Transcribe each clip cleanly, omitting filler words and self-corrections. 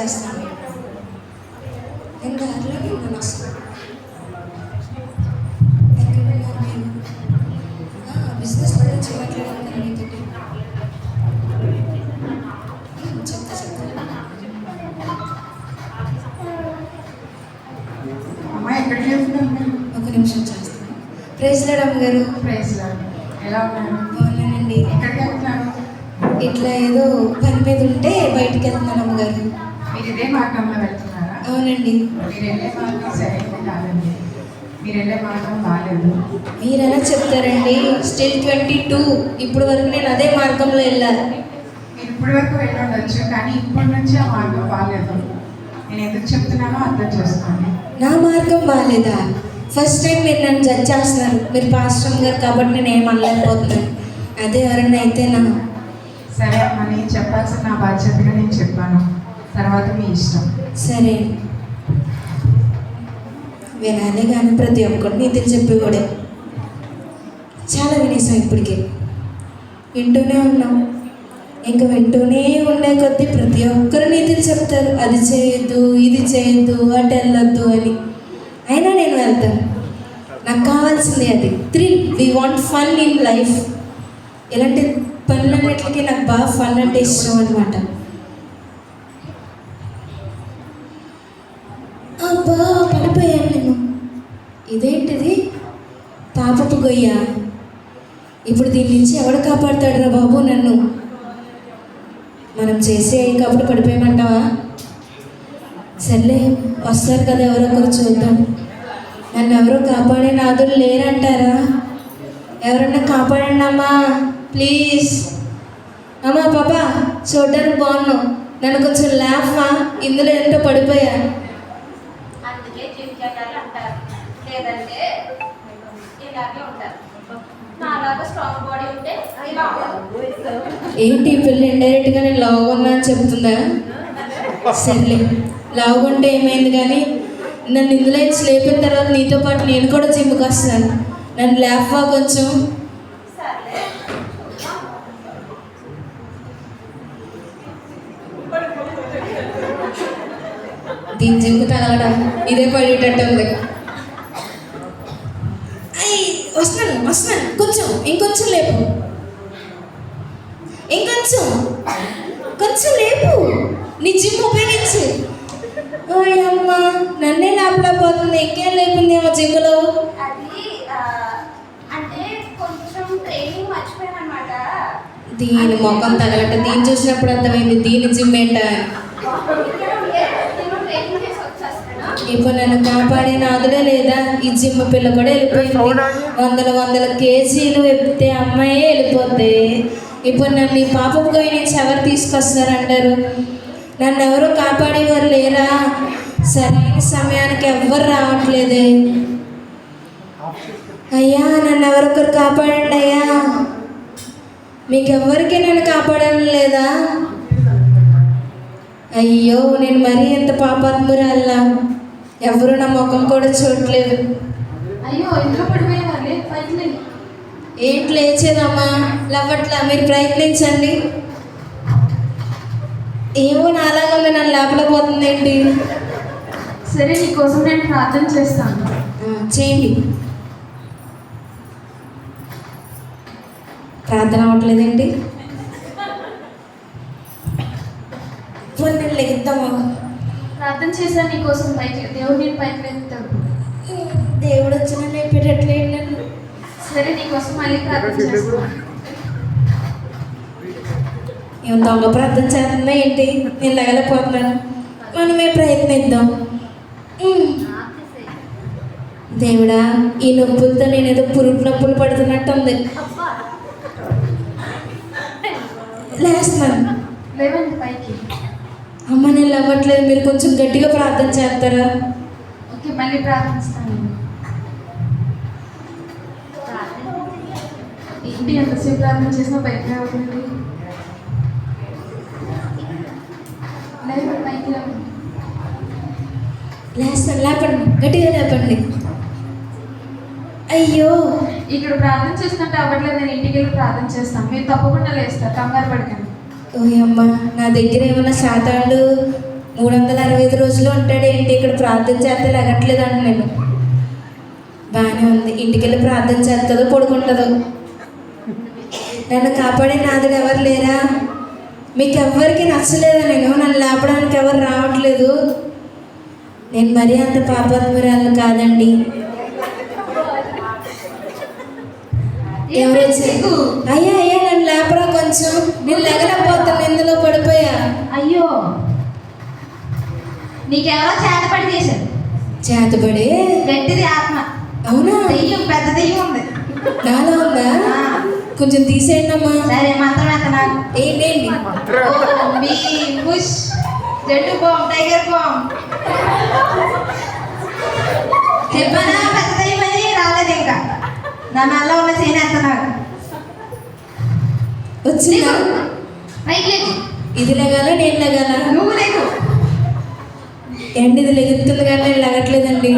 చేస్తాను. నేను దారిలోనే ఉన్నాను అసలు. ఎక్కడ ఉన్నారు మీరు? బిజినెస్ గురించి మాట్లాడాను కదా మీతో. చెప్తా అమ్మ ఎక్కడికి వెళ్తున్నాను? ఒక నిమిషం చేస్తాను. ప్రైజ్ లార్డ్ అమ్మగారు. Praise lord. ఎలా ఉన్నారు? బాగున్నానండి. ఎక్కడికి వెళ్తున్నారు? ఇట్లా ఏదో పని మీద ఉంటే బయటికి వెళ్తున్నాను అమ్మగారు. మీరు ఇదే మార్గంలో వెళ్తున్నారా? అవునండి. మీరు వెళ్ళే మార్గం సరైనది కాదండి. మీరు వెళ్ళే మార్గం బాగాలేదు. మీరు ఎలా చెప్తారండి? స్టిల్ 22 ఇప్పుడు వరకు నేను అదే మార్గంలో వెళ్ళాను. మీరు ఇప్పటి వరకు వెళ్ళి ఉండొచ్చు, కానీ ఇప్పటి నుంచి ఆ మార్గం బాగాలేదు. నేను ఎందుకు చెప్తున్నానో అర్థం చేసుకోండి. నా మార్గం బాగాలేదా? ఫస్ట్ టైం మీరు నన్ను జడ్జ్ చేస్తున్నారు. మీరు పాస్టర్ గారు కాబట్టి నేను ఏం అనలేకపోతున్నాను. అదే ఎవరన్నా అయితే నా సరే అమ్మ, నేను చెప్పాల్సిన నా బాధ్యతగా నేను చెప్పాను. తర్వాత మీ ఇష్టం. సరే వినాలే కానీ ప్రతి ఒక్కటి నీతులు చెప్పేవాడే. చాలా వినేసాం ఇప్పటికే, వింటూనే ఉన్నాం. ఇంకా వింటూనే ఉండే కొద్దీ ప్రతి ఒక్కరు నీతులు చెప్తారు. అది చేయొద్దు, ఇది చేయొద్దు, అటు వెళ్ళొద్దు అని. అయినా నేను వెళ్తాను. నాకు కావాల్సింది అది thrill. We want fun in life. ఇలాంటి పనులన్నిటికీ నాకు బాగా ఫన్ అంటే ఇష్టం అనమాట. అబ్బా పడిపోయాను నేను. ఇదేంటిది? పాపపు గొయ్య. ఇప్పుడు దీని నుంచి ఎవడు కాపాడుతాడు రా బాబు నన్ను? మనం చేసే కాబట్టి పడిపోయామంటావా? సర్లే, వస్తారు కదా ఎవరొకరు, చూద్దాం. నన్ను ఎవరో కాపాడే నాదులు లేరంటారా? ఎవరన్నా కాపాడండి అమ్మా ప్లీజ్. అమ్మా పాపా, చూడ్డానికి బాగున్నావు, నన్ను కొంచెం లేఫ్మా, ఇందులో ఏంటో పడిపోయా. అందుకే జిమ్కేటర్లు అంటారు, లేదంటే ఇలాగే ఉంటారు. నాలాగా స్ట్రాంగ్ బాడీ ఉంటే ఇలా ఏంటి ఈ పిల్ల ఇండైరెక్ట్గా నేను లావుగా ఉన్నా అని చెప్తుందా? సర్లే, లావుగా ఉంటే ఏమైంది కానీ నన్ను ఇందులో లేపిన తర్వాత నీతో పాటు నేను కూడా జిమ్కి వస్తాను. నన్ను లేఫ్వా కొంచెం. సర్లే. దీని జిమ్కి తగలడం ఇదే పడేటట్టు ఉంది. అయ్యి వస్తున్నాను కొంచెం, ఇంకొంచెం లేపు, ఇంకొంచెం లేపు, నీ జిమ్ ఉపయోగించు. అమ్మ నన్నే లేపలేకపోతుంది, ఇంకేం లేకుందేమో జిమ్లో. అది అంటే కొంచెం ట్రైనింగ్ మర్చిపోయాను అనమాట. దీని మొఖం తగలట. దీన్ని చూసినప్పుడు అర్థమైంది దీని జిమ్ ఏంటా అని. నేను ట్రైనింగ్ చేసి వచ్చేస్తాను. ఇప్పుడు నన్ను కాపాడే నాదుడే లేదా? ఈ జిమ్ పిల్ల కూడా వెళ్ళిపోయింది. వందల కేజీలు ఎత్తితే అమ్మాయే వెళ్ళిపోతే ఇప్పుడు నన్ను ఈ పాపం గొయ్యి నుంచి ఎవరు తీసుకొస్తారంటారు? నన్ను ఎవరు కాపాడేవారు లేరా? సరైన సమయానికి ఎవ్వరు రావట్లేదే. అయ్యా నన్ను ఎవరొకరు కాపాడండి అయ్యా. మీకెవ్వరికి నన్ను కాపాడడం లేదా? అయ్యో నేను మరీ ఎంత పాపాత్మురాల్లా, ఎవరు నా ముఖం కూడా చూడట్లేదు. అయ్యో ఇంట్లో పడిపోయేవాళ్ళే, పైకి ఏంటి లేచేదమ్మా? లేవట్లా, మీరు ప్రయత్నించండి. ఏమో నాలాగా ఉంది, నన్ను లేపలేకపోతుంది ఏంటి? సరే నీకోసం నేను ప్రార్థన చేస్తాను. చేయండి. ప్రార్థన అవ్వట్లేదేంటి? నేను లెగుద్దామా? ప్రార్థన చేశాను నీకోసం, పైకి దేవుడు నేను పైకి లేపుతాడు. దేవుడు వచ్చిన లేపేటట్లేదు నన్ను. సరే నీకోసం మళ్ళీ ప్రార్థన చేస్తాను. ఏం దొంగ ప్రార్థన చేస్తుందా ఏంటి? నేను లెగలేకపోతున్నాను. మనమే ప్రయత్నిద్దాం. దేవుడా, ఈ నొప్పులతో నేను ఏదో పురుగు నొప్పులు పడుతున్నట్టు ఉంది. లేస్తున్నాను. లేవండి పైకి. అమ్మ నేను లేవట్లేదు, మీరు కొంచెం గట్టిగా ప్రార్థన చేస్తారా? ఓకే మళ్ళీ ప్రార్థిస్తాను. ఏంటి ఎంతసేపు ప్రార్థన చేసినా పైకి అవుతుంది? లేవండి పైకి లేవండి. లేస్తాను, లేపండి, గట్టిగా లేపండి. అయ్యో ఇక్కడ ప్రార్థన చేస్తుంటే అవ్వట్లేదు, నేను ఇంటికి వెళ్ళి ప్రార్థన చేస్తాను. మీరు తప్పకుండా లేస్తారు, కంగారు పడకండి. ఓ అమ్మ, నా దగ్గర ఏమన్నా శాతాళ్ళు 365 రోజులు ఉంటాడు ఏంటి, ఇక్కడ ప్రార్థన చేస్తే లెగట్లేదండి నేను. బాగానే ఉంది, ఇంటికి వెళ్ళి ప్రార్థన చేస్తుందో పడుకుంటుందో. నన్ను కాపాడే నాదుడు ఎవరు లేరా? మీకు ఎవరికి నచ్చలేదా? నన్ను లేపడానికి ఎవరు రావట్లేదు. నేను మరీ అంత పాపాత్మురాలు కాదండి. ఎవరు వచ్చారు? అయ్యా అయ్యా నన్ను లేపరా కొంచెం, నేను లెగలేకపోతాను, ఇందులో పడిపోయా. అయ్యో, నీకెవరో చేతపడి చేశారు. చేతబడి? గట్టిది ఆత్మ. అవునా? దెయ్యం, పెద్ద దెయ్యం ఉంది. నాలో ఉందా? కొంచెం తీసేయండి అమ్మా. సరే, మంత్రం ఎంత నాకు? ఏంటి? మీ బుష్ జట్టు బాంబ్, టైగర్ బాంబ్. చెప్పనా పెద్ద దెయ్యం అని? రాలేదు ఇంకా. నా మెల్ల ఉన్న చేయని ఎంత నాకు వచ్చిందా? పైకి లేదు. ఇది లెగాల, నేను లెగాల? నువ్వు లేదు. ఎండి ఇది లెగుతుంది కానీ నేను లెగట్లేదండి.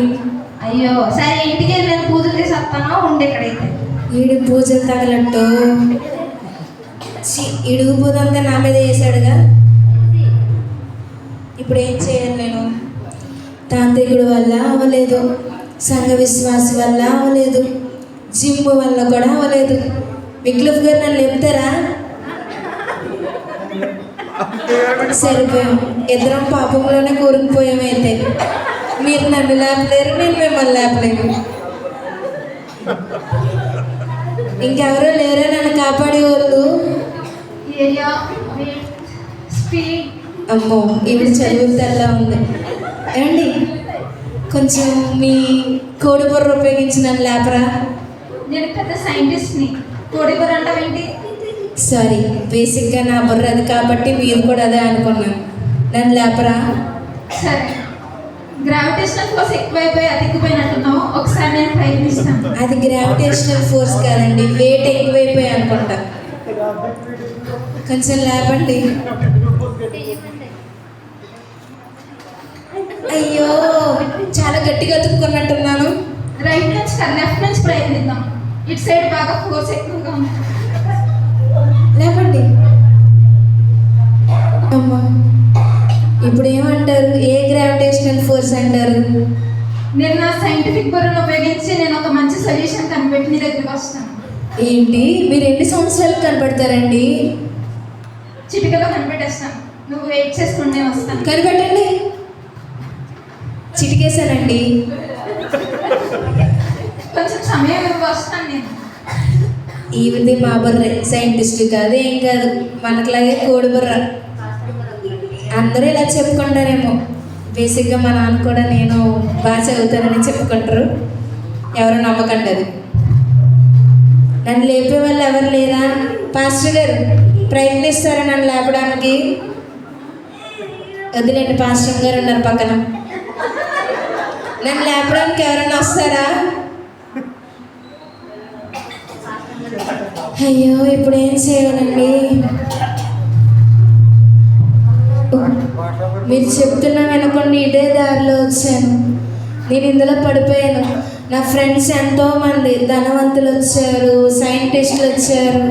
అయ్యో, సరే ఇంటికి వెళ్ళి నేను పూజలు చేసి వస్తాను, ఉండి ఇక్కడైతే. ఈడు పూజలు తగలట్టు. ఇడుగు పూదంతా నా మీద వేసాడుగా. ఇప్పుడు ఏం చేయాలి నేను? తాంత్రికుడు వల్ల అవ్వలేదు, సంఘ విశ్వాసి వల్ల అవ్వలేదు, జిమ్ వల్ల కూడా అవ్వలేదు. విక్లఫ్ గారు నన్ను లేపుతారా? సరిపోయాం, ఇద్దరం పాపంలోనే కూరుకుపోయామైతే. మీరు నన్ను లేపలేరు, నేను మిమ్మల్ని లేపలేను. ఇంకెవరూ లేరా నన్ను కాపాడేవాళ్ళు? Area, speed. అమ్మో, ఇవి చదువుతల్లా ఉంది. ఏమండి, కొంచెం మీ కోడి బుర్ర ఉపయోగించి నన్ను లేపరా? నేను పెద్ద సైంటిస్ట్ని, కోడి బుర్ర అంటావేంటి? సారీ, బేసిక్గా నా బుర్ర అది కాబట్టి మీరు కూడా అదే అనుకున్నాను. నన్ను లేపరా? సరే, గ్రావిటేషనల్ ఫోర్స్ ఎక్కువైపోయి అతికిపోయినట్టున్నావు, ఒకసారి నేను ప్రయత్నిస్తాను. అది గ్రావిటేషనల్ ఫోర్స్ కాదండి, వెయిట్ ఎక్కువైపోయి అనుకుంటా. కొంచెం లేపండి. అయ్యో, చాలా గట్టిగా అతుక్కున్నట్టున్నాను. రైట్ నుంచి కాదు, లెఫ్ట్ నుంచి ప్రయత్నిద్దాం. ఇటు సైడ్ బాగా ఫోర్స్ ఎక్కువగా ఉంది. లేపండి. అమ్మా, ఇప్పుడు ఏమంటారు? ఏ గ్రావిటేషనల్ ఫోర్స్ అంటారు? నేను నా సైంటిఫిక్ బుర్రను ఉపయోగించి నేను ఒక మంచి సొల్యూషన్ కనిపెట్టి నీ దగ్గరికి వస్తాను. ఏంటి, మీరు ఎన్ని సంవత్సరాలు కనపడతారండి? చిటికలో కనిపెట్టేస్తాను, నువ్వు వెయిట్ చేసుకుంటే వస్తాను. కనిపెట్టండి. చిటికేశానండి. కొంచెం సమయం వస్తాను నేను. ఈవిది మా బుర్ర, సైంటిస్ట్ కాదు, ఏం కాదు, మనకులాగే కోడి బుర్ర. అందరూ ఇలా చెప్పుకుంటారేమో. బేసిక్గా మా నాన్న కూడా నేను బాగా చదువుతానని చెప్పుకుంటారు. ఎవరు నమ్మకండి అది. నన్ను లేపే వాళ్ళు ఎవరు లేరా? పాస్టర్ గారు ప్రయత్నిస్తారా నన్ను లేపడానికి? వదిలేండి, పాస్టర్ గారు ఉన్నారు పక్కన. నన్ను లేపడానికి ఎవరన్నా వస్తారా? అయ్యో, ఇప్పుడు ఏం చేయాలండి? మీరు చెప్తున్నా వినకుండా ఇదే దారిలో వచ్చాను. నేను ఇందులో పడిపోయాను. నా ఫ్రెండ్స్ ఎంతోమంది ధనవంతులు వచ్చారు, సైంటిస్టులు వచ్చారు,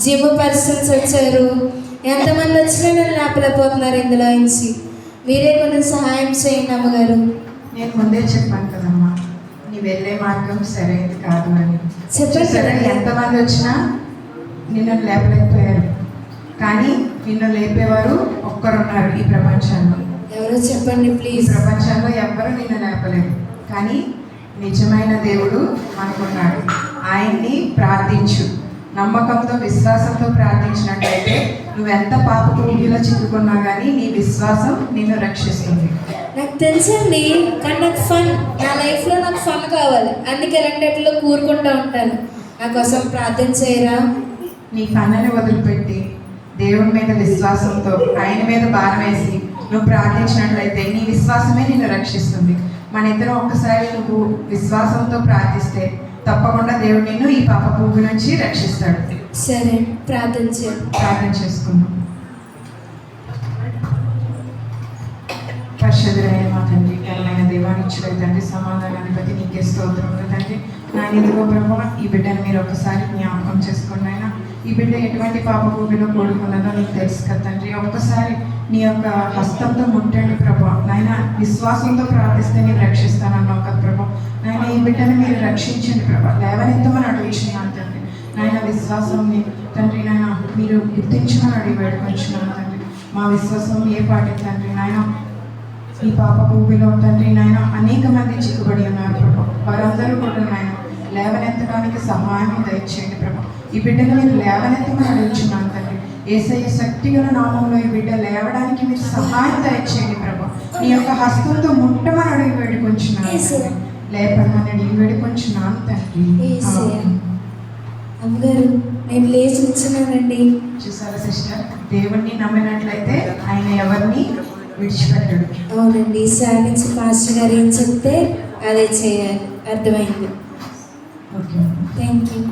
జిమ్ పర్సన్స్ వచ్చారు. ఎంతమంది వచ్చినా నన్ను లేపలేకపోతున్నారు ఇందులో నుంచి. మీరే కొంచెం సహాయం చేయండి అమ్మగారు. నేను ముందే చెప్పాను కదమ్మా, నీ వెళ్ళే మార్గం సరైనది కాదు అని. సరే, ఎంతమంది వచ్చినా నిన్ను లేపలేకపోయారు, కానీ నిన్ను లేపేవారు ఒక్కరున్నారు ఈ ప్రపంచంలో. ఎవరో చెప్పండి ఈ ప్లీజ్. ప్రపంచంలో ఎవ్వరూ నిన్ను లేపలేరు, కానీ నిజమైన దేవుడు మనకున్నాడు. ఆయన్ని ప్రార్థించు. నమ్మకంతో, విశ్వాసంతో ప్రార్థించినట్లయితే నువ్వెంత పాప ఊబిలో చిక్కుకున్నా కానీ నీ విశ్వాసం నిన్ను రక్షిస్తుంది. నాకు తెలుసండి, కానీ నాకు ఫన్, నా లైఫ్లో నాకు ఫన్ కావాలి. అందుకే రెండట్లో కూరుకుంటూ ఉంటాను. నా కోసం ప్రార్థన చేయరా? నీ పనుని వదిలిపెట్టి దేవుని మీద విశ్వాసంతో, ఆయన మీద భారం వేసి నువ్వు ప్రార్థించినట్లయితే నీ విశ్వాసమే నిన్ను రక్షిస్తుంది. మన ఇద్దరం ఒక్కసారి నువ్వు విశ్వాసంతో ప్రార్థిస్తే తప్పకుండా దేవుడు నిన్ను ఈ పాప ఊబి నుంచి రక్షిస్తాడు. సరే, ప్రార్థన చేయండి. ప్రార్థన చేసుకుందాం. పరిశుద్ధుడైన మా తండ్రి, ఘనమైన దేవానిచ్చుడై తండ్రి, సమాధానాన్ని బట్టి నీకే స్తోత్రములు తండ్రి. నా ఎదుగో ప్రభావ ఈ బిడ్డను మీరు ఒకసారి జ్ఞాపకం చేసుకోండి. ఆయన ఈ బిడ్డ ఎటువంటి పాప ఊబిలో కూడుకున్నదో నీకు తెలుసు కదా తండ్రి. ఒక్కసారి నీ యొక్క హస్తంతో ముట్టండి ప్రభా. నాయన విశ్వాసంతో ప్రార్థిస్తే నేను రక్షిస్తానన్నావు కదా ప్రభా. నాయన ఈ బిడ్డను మీరు రక్షించండి ప్రభా. లేవనెత్తమని అడుగుచున్నాను తండ్రి. నాయన విశ్వాసం తండ్రి నాయన మీరు గుర్తించమని అడిగి వేడుకొంచున్నాను తండ్రి. మా విశ్వాసం ఏ పాటి తండ్రి నాయన ఈ పాప భూమిలో తండ్రి నాయన అనేక మంది చిక్కుబడి ఉన్నారు ప్రభా. వారందరూ కూడా నాయన లేవనెత్తడానికి సహాయం దయచేయండి ప్రభా. ఈ బిడ్డను మీరు లేవనెత్తమని అడుగుచున్నాను తండ్రి. యేసయ్య శక్తిగల నామంలో ఈ బిడ్డ లేవడానికి మీరు సహాయం దయచేయండి ప్రభా. నీ యొక్క హస్తంతో ముట్టమని అడిగి వేడుకొంచున్నాను. లేపడమని అడిగి వేడుకొంచున్నాను తండ్రి. ఆమేన్. అమ్మగారు నేను లేచి నిల్చున్నానండి. చూసారా సిస్టర్, దేవుణ్ణి నమ్మినట్లయితే ఆయన ఎవరిని విడిచిపెట్టడు. అవునండి, ఈసారి నుంచి పాస్టర్ గారు ఏం చెప్తే అదే చేయాలి. అర్థమైంది. ఓకే. Thank you.